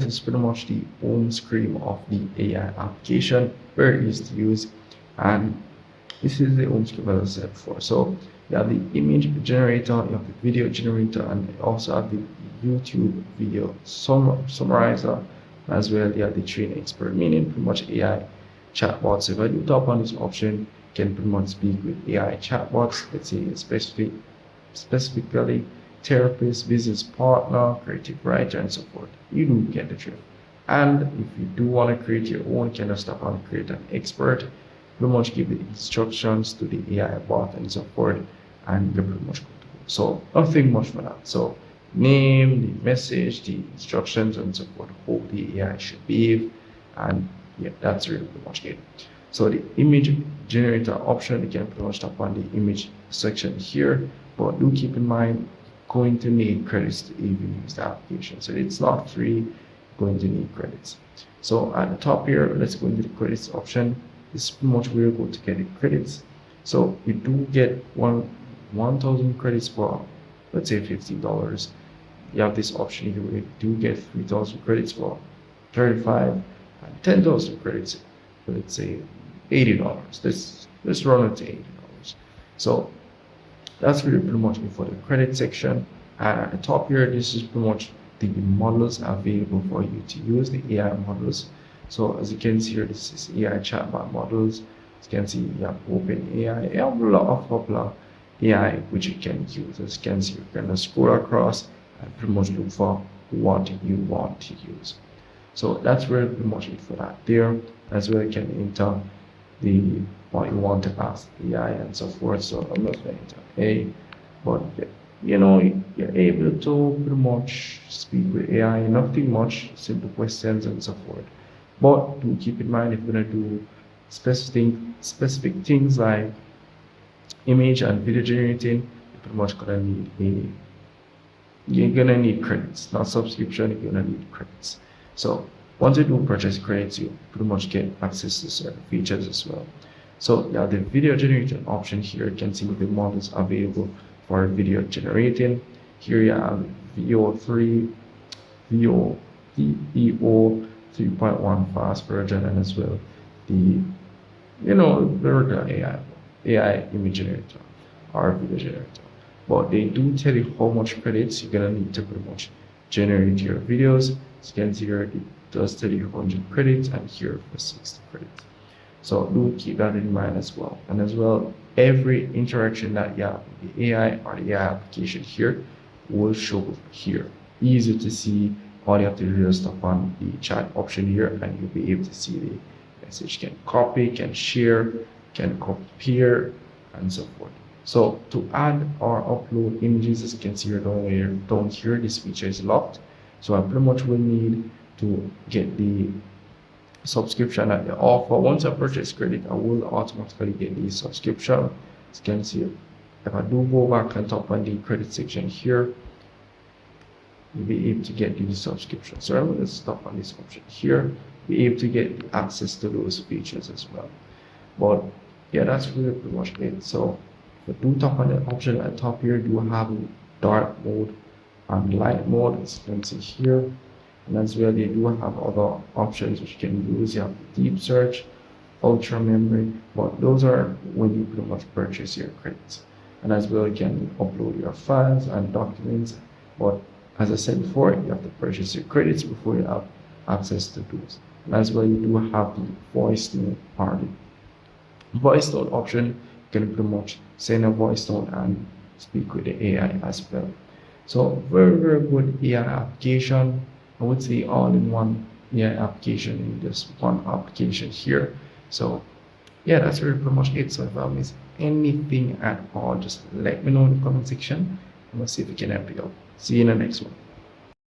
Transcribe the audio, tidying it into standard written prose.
is pretty much the home screen of the AI application, very easy to use, and this is the home screen as I said before. So you have the image generator, you have the video generator, and you also have the YouTube video summarizer, as well. You have the train expert, meaning pretty much AI chatbots. If I do tap on this option, you can pretty much speak with AI chatbots, let's say specifically therapist, business partner, creative writer, and so forth. You do get the drift. And if you do want to create your own, you can just tap on create an expert, pretty much give the instructions to the AI bot and so forth, and you're pretty much good to go. So nothing much for that. So name, the message, the instructions, and so forth, how the AI should behave, and yeah, that's really pretty much it. So the image generator option, you can pretty much tap on the image section here, but do keep in mind going to need credits to even use the application. So it's not free, going to need credits. So at the top here, let's go into the credits option. This is pretty much where you're going to get the credits. So you do get 1,000 credits for, let's say, $50. You have this option here where you do get 3,000 credits for 35, and 10,000 credits for, let's say, $80. Let's run it to $80. So that's really pretty much it for the credit section. And at the top here, this is pretty much the models available for you to use, the AI models. So as you can see here, this is AI chatbot models. As you can see, you have OpenAI, you have a lot of popular AI which you can use. As you can see, you can scroll across and pretty much look for what you want to use. So that's really pretty much it for that there. As well, you can enter the what you want to ask AI and so forth. So I'm not going to enter A, but you know, you're able to pretty much speak with AI, nothing much, simple questions and so forth. But do keep in mind, if you're going to do specific things like image and video generating, you're pretty much going to need you're going to need credits, not subscription, you're going to need credits. So once you do purchase credits, you pretty much get access to certain features as well. So yeah, the video generating option here, you can see the models available for video generating. Here you have VO3, VO 3.1 fast version, and as well the regular AI image generator or video generator. But they do tell you how much credits you're gonna need to pretty much generate your videos. As you can see here, it does tell you 100 credits, and here for 60 credits. So do keep that in mind as well. And as well, every interaction that you have with the AI or the AI application here will show here. Easy to see. All you have to do is tap on the chat option here, and you'll be able to see the message. Can copy, can share, can compare, and so forth. So to add or upload images, as you can see here down here, this feature is locked. So I pretty much will need to get the subscription that they offer. Once I purchase credit, I will automatically get the subscription. As you can see, if I do go back and tap on the credit section here, you'll be able to get the subscription. So I'm going to stop on this option here, be able to get access to those features as well. But yeah, that's really pretty much it. So if I do tap on the option at the top here, do have dark mode and light mode, as you can see here. And as well, they do have other options which you can use. You have deep search, ultra memory, but those are when you pretty much purchase your credits. And as well, you can upload your files and documents. But as I said before, you have to purchase your credits before you have access to those. And as well, you do have the voice note part. Voice note option, you can pretty much send a voice note and speak with the AI as well. So very, very good AI application. I would say all-in-one AI application in this one application here. So yeah, that's really pretty much it. So if I miss anything at all, just let me know in the comment section, and we'll see if we can help you out. See you in the next one.